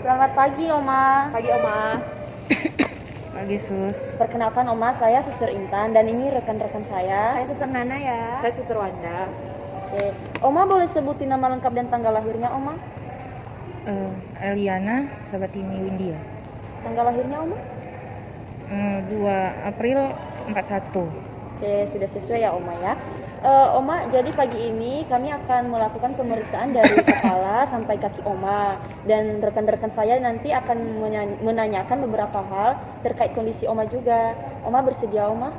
Selamat pagi, Oma. Pagi Oma. Pagi Sus. Perkenalkan, Oma, saya Suster Intan dan ini rekan-rekan saya. Saya Suster Nana ya. Saya Suster Wanda. Oke. Oma boleh sebutin nama lengkap dan tanggal lahirnya, Oma? Eliana Sabatini Windia. Tanggal lahirnya, Oma? 2 April 41. Oke, sudah sesuai ya, Oma ya. Oma, jadi pagi ini kami akan melakukan pemeriksaan dari kepala sampai kaki Oma. Dan rekan-rekan saya nanti akan menanyakan beberapa hal terkait kondisi Oma juga. Oma bersedia, Oma?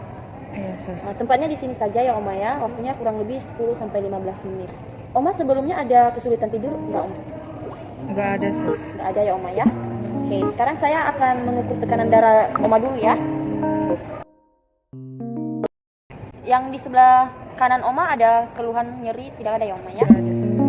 Iya Sus. Tempatnya di sini saja ya, Oma ya. Waktunya kurang lebih 10-15 menit. Oma sebelumnya ada kesulitan tidur enggak, Oma? Nggak ada Sus. Enggak ada ya, Oma ya. Oke, sekarang saya akan mengukur tekanan darah Oma dulu ya. Yang di sebelah kanan Oma ada keluhan nyeri, tidak ada ya, Oma ya? Nggak ada Sus.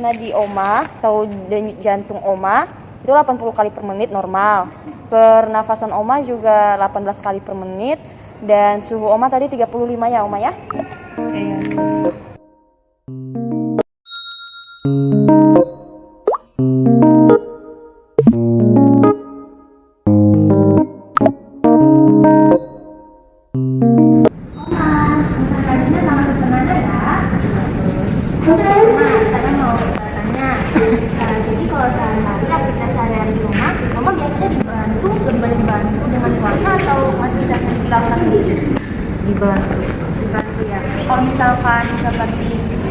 Nadi Oma atau denyut jantung Oma itu 80 kali per menit normal. Pernafasan Oma juga 18 kali per menit. Dan suhu Oma tadi 35 ya, Oma ya? Iya Sus. Saya mau tanya, jadi kalau sehari-hari aktivitas sehari-hari di rumah, Mama biasanya lebih banyak dibantu dengan keluarga atau masih bisa sendiri dilakukan sendiri? Dibantu. Dibantu ya. Kalau misalkan seperti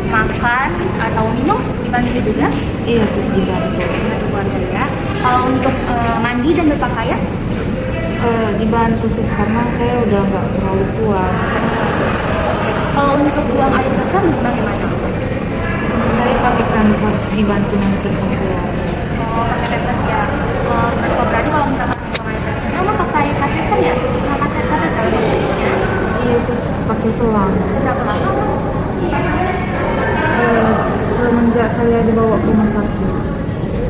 makan atau minum, dibantu juga? Iya Sus, dibantu. Dengan keluarga ya. Kalau untuk mandi dan berpakaian, Dibantu Sus karena saya udah nggak terlalu kuat. kalau untuk buang air besar bagaimana? Saya pakai kanvas dibantu nanti sama keluarga. Oh, pakai pampers ya. Berarti kalau misalkan buang air besar, Mama pakai kateter ya? Sama kateter kalau bagusnya. Iya Sus, pakai selang. Berapa lama? Semenjak saya dibawa ke rumah sakit.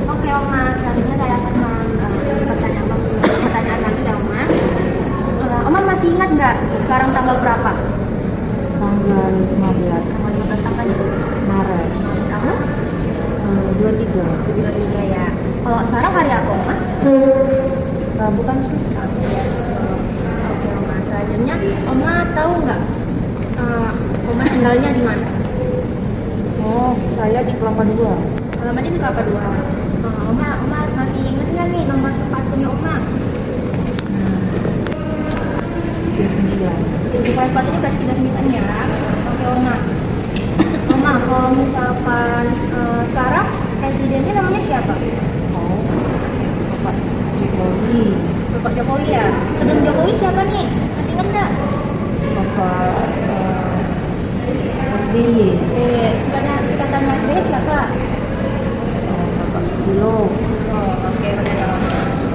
Oke Oma, selanjutnya saya akan pertanyaan lagi ya Oma. Oma masih ingat nggak sekarang tanggal berapa? Tanggal 15 Tanggal 15 apa nih? Maret Kamu? 23. 23 ya. Kalau sekarang hari apa Oma? Bukan Sus. Oke Oma, selanjutnya Oma tahu nggak Oma tinggalnya di mana? Oh, saya di Kelapa Dua. Alamatnya di Kelapa Dua. Oma masih ingat nggak nih nomor sepatunya Oma? 39. Sepatunya berarti 39 ya. Oke Oma. Oma, kalau misalkan sekarang presidennya namanya siapa? Oh, Bapak Jokowi. Bapak Jokowi ya. Sebelum Jokowi siapa nih? Masih ingat nggak? Bapak SBY. Singkatannya SBY siapa? Bapak Susilo. Oh, oke benar ya.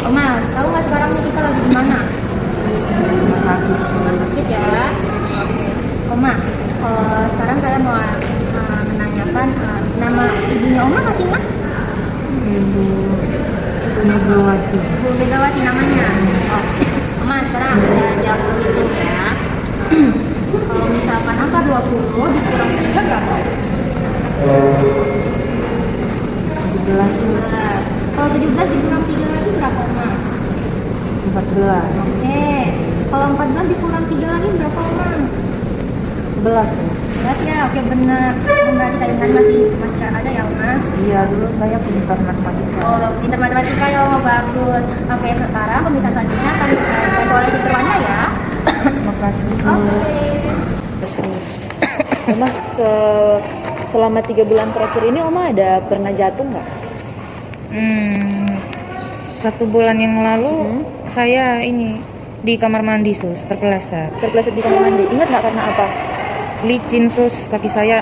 Oma, tahu nggak sekarang nih kita lagi di mana? Rumah sakit. Rumah sakit ya. Oke. Oma, sekarang saya mau menanyakan nama ibunya Oma masih ingat? Ibu Megawati. Bu Megawati namanya. Oh. Oma, sekarang saya jawab dulu ya. Kalau misalkan angka 20 dikurang 3 berapa? 17. 17. Kalau 17 dikurang 3 lagi berapa, Oma? 14. Oke. Kalau 14 dikurang 3 lagi berapa, Oma? 11 ya. 11 ya, oke benar. Berarti kayaknya masih ada ya, Oma? Iya, dulu saya pintar matematika. Oh, pintar matematika ya, Oma, bagus. Oke, sekarang pemeriksaan selanjutnya akan dibantu oleh suster Wanda ya. Makasih Sus. Sus. Oma, selama 3 bulan terakhir ini Oma ada pernah jatuh nggak? 1 bulan yang lalu saya ini di kamar mandi Sus, terpeleset. Terpeleset di kamar mandi. Ingat nggak karena apa? Licin Sus, kaki saya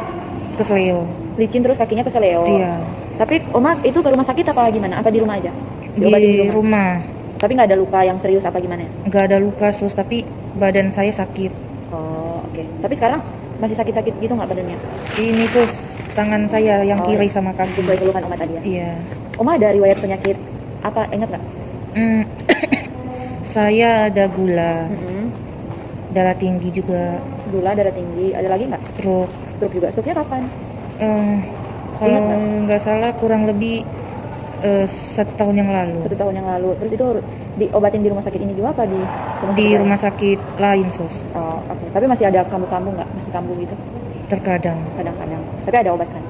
kesleo. Licin terus kakinya keseleo. Iya. Tapi Oma itu ke rumah sakit apa gimana? Apa di rumah aja? Di Diobatin rumah. Tapi nggak ada luka yang serius apa gimana? Nggak ada luka Sus, tapi badan saya sakit. Oh, oke. Tapi sekarang masih sakit-sakit gitu nggak badannya? Ini Sus, tangan saya yang kiri sama kaki. Sesuai keluhan Oma tadi ya? Iya. Oma ada riwayat penyakit apa? Ingat nggak? Saya ada gula, Mm-mm. darah tinggi juga, Gula, darah tinggi, ada lagi nggak? stroke. Stroke juga. Stroke-nya kapan? Eh, kalau nggak salah kurang lebih 1 tahun yang lalu. 1 tahun yang lalu. Terus itu diobatin di rumah sakit ini juga apa di rumah sakit Di lain? rumah sakit lain, sus. Oh, oke. Tapi masih ada kambuh-kambuh nggak? Masih kambuh gitu? Terkadang. Kadang-kadang. Tapi ada obat kan?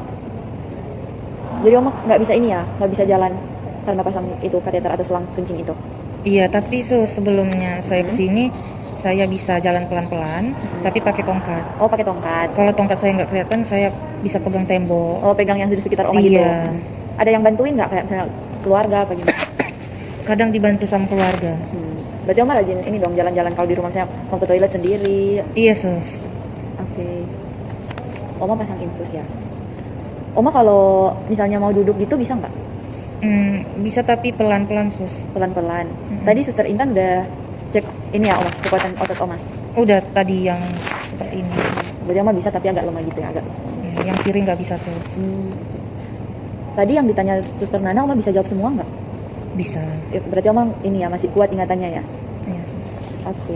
Jadi Oma nggak bisa ini ya? Nggak bisa jalan karena pasang itu kateter atau selang kencing itu? Iya, tapi sus, sebelumnya saya Hmm. kesini, saya bisa jalan pelan-pelan, tapi pakai tongkat. Oh, pakai tongkat. Kalau tongkat saya nggak kelihatan, saya bisa pegang tembok. Oh, pegang yang di sekitar Oma gitu? Iya. Ada yang bantuin nggak? Kayak misalnya keluarga apa gimana? Kadang dibantu sama keluarga. Berarti Oma rajin ini dong, jalan-jalan kalau di rumah saya mau ke toilet sendiri. Iya, sus. Oke. Oma pasang infus ya. Oma kalau misalnya mau duduk gitu bisa nggak? Bisa tapi pelan-pelan, sus. Pelan-pelan. Tadi Suster Intan udah cek ini ya Oma, kekuatan otot Oma. Udah tadi yang seperti ini. Berarti Oma bisa tapi agak lemah gitu ya, agak. Ya, yang kiri nggak bisa, sus. Tadi yang ditanya Suster Nana, Oma bisa jawab semua nggak? Bisa. Ya, berarti Oma ini ya masih kuat ingatannya ya. Iya, sus. Oke.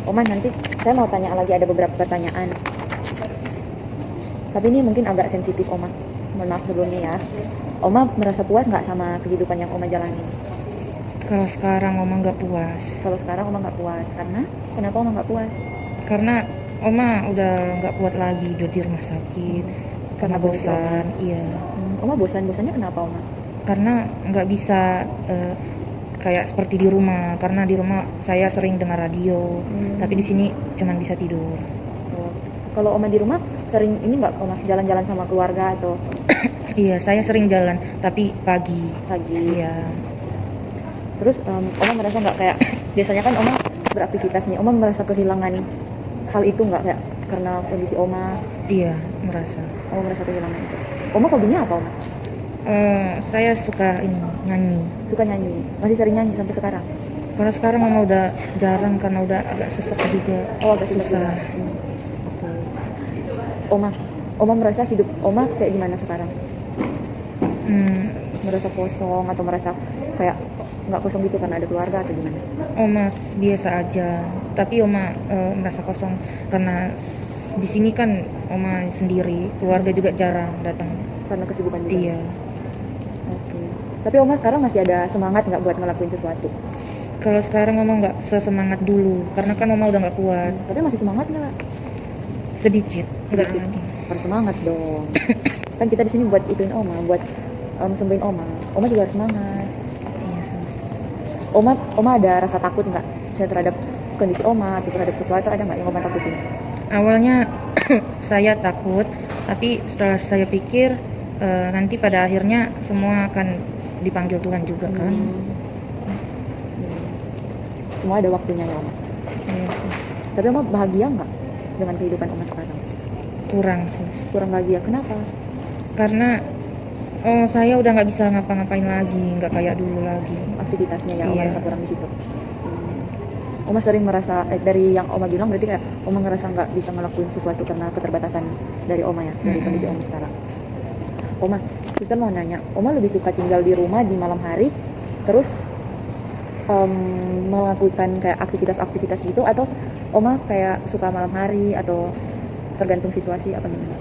Oma nanti saya mau tanya lagi, ada beberapa pertanyaan. Tapi ini mungkin agak sensitif Oma. Mohon maaf sebelumnya ya. Oma merasa puas nggak sama kehidupan yang Oma jalanin? Kalau sekarang Oma nggak puas, Kalau sekarang Oma nggak puas, karena kenapa Oma nggak puas? karena Oma udah nggak kuat lagi udah di rumah sakit, karena kondisi bosan. Iya. Oma bosan-bosannya kenapa Oma? Karena nggak bisa kayak seperti di rumah, karena di rumah saya sering dengar radio, tapi di sini cuman bisa tidur. Oh. Kalau Oma di rumah sering ini nggak Oma jalan-jalan sama keluarga atau Iya, saya sering jalan, tapi pagi. pagi? Iya. Terus Oma merasa nggak kayak biasanya kan Oma beraktivitas nih, Oma merasa kehilangan hal itu nggak kayak karena kondisi Oma? Iya, merasa. Oma merasa kehilangan itu. Oma hobinya apa Oma? Saya suka ini nyanyi. Suka nyanyi, masih sering nyanyi sampai sekarang? Kalau sekarang Oma udah jarang karena udah agak sesek juga. Oh, agak susah. Susah. Oke. Oma merasa hidup Oma kayak gimana sekarang? Merasa kosong atau merasa kayak nggak kosong gitu karena ada keluarga atau gimana? Oma biasa aja, tapi Oma merasa kosong karena di sini kan Oma sendiri, keluarga juga jarang datang. Karena kesibukan juga? Iya. Oke. Tapi Oma sekarang masih ada semangat nggak buat ngelakuin sesuatu? Kalau sekarang Oma nggak sesemangat dulu, karena kan Oma udah nggak kuat. Tapi masih semangat nggak? Sedikit. Sedikit. Harus semangat dong. Kan kita di sini buat ituin Oma, buat sembuhin Oma. Oma juga harus semangat. Iya, sus. Oma ada rasa takut nggak? Misalnya terhadap kondisi Oma atau terhadap sesuatu, ada nggak yang Oma takutin? Awalnya saya takut, tapi setelah saya pikir nanti pada akhirnya semua akan dipanggil Tuhan juga kan. Semua ada waktunya ya Oma. Iya, sus. Tapi Oma bahagia nggak dengan kehidupan Oma sekarang? Kurang, sus. Kurang bahagia, kenapa? Karena saya udah nggak bisa ngapa-ngapain lagi, nggak kayak dulu lagi. Aktivitasnya ya Oma Iya. merasa kurang di situ. Oma sering merasa dari yang Oma bilang berarti kayak Oma ngerasa nggak bisa ngelakuin sesuatu karena keterbatasan dari Oma ya, dari kondisi Oma sekarang. Oma, Suster mau nanya, Oma lebih suka tinggal di rumah di malam hari, terus melakukan kayak aktivitas-aktivitas gitu, atau Oma kayak suka malam hari atau tergantung situasi apa gimana?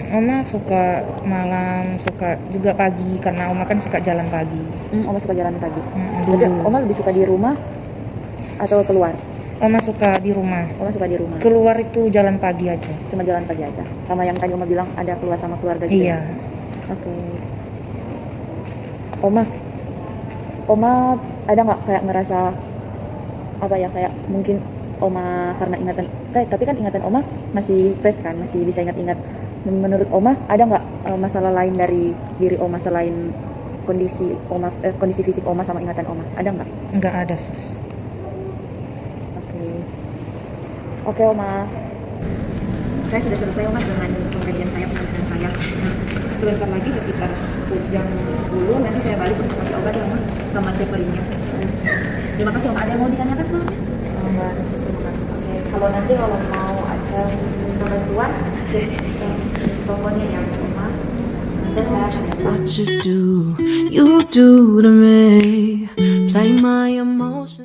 Oma suka malam, suka juga pagi karena Oma kan suka jalan pagi. Oma suka jalan pagi. Dulu. Berarti Oma lebih suka di rumah atau keluar? Oma suka di rumah. Oma suka di rumah. Keluar itu jalan pagi aja. Cuma jalan pagi aja. Sama yang tadi Oma bilang ada keluar sama keluarga juga. Iya. Oke. Oma ada nggak kayak ngerasa apa ya, kayak mungkin Oma karena ingatan tapi kan ingatan Oma masih fresh kan, masih bisa ingat-ingat. Menurut Oma ada nggak masalah lain dari diri Oma selain kondisi Oma, kondisi fisik Oma sama ingatan Oma? Ada nggak? Nggak ada, sus. Oke Oma. Saya sudah selesai Oma dengan pemberian saya, pemeriksaan saya. Nah, sebentar lagi sekitar jam 10 nanti saya balik untuk kasih obat ya Oma, sama cek perinya. Terima kasih Oma. Ada yang mau ditanyakan sebelumnya? Enggak ada, terima kasih. Oke. Kalau nanti mau ada bantuan cek tokonya ya Oma. Just what you do to me. Play my emotions.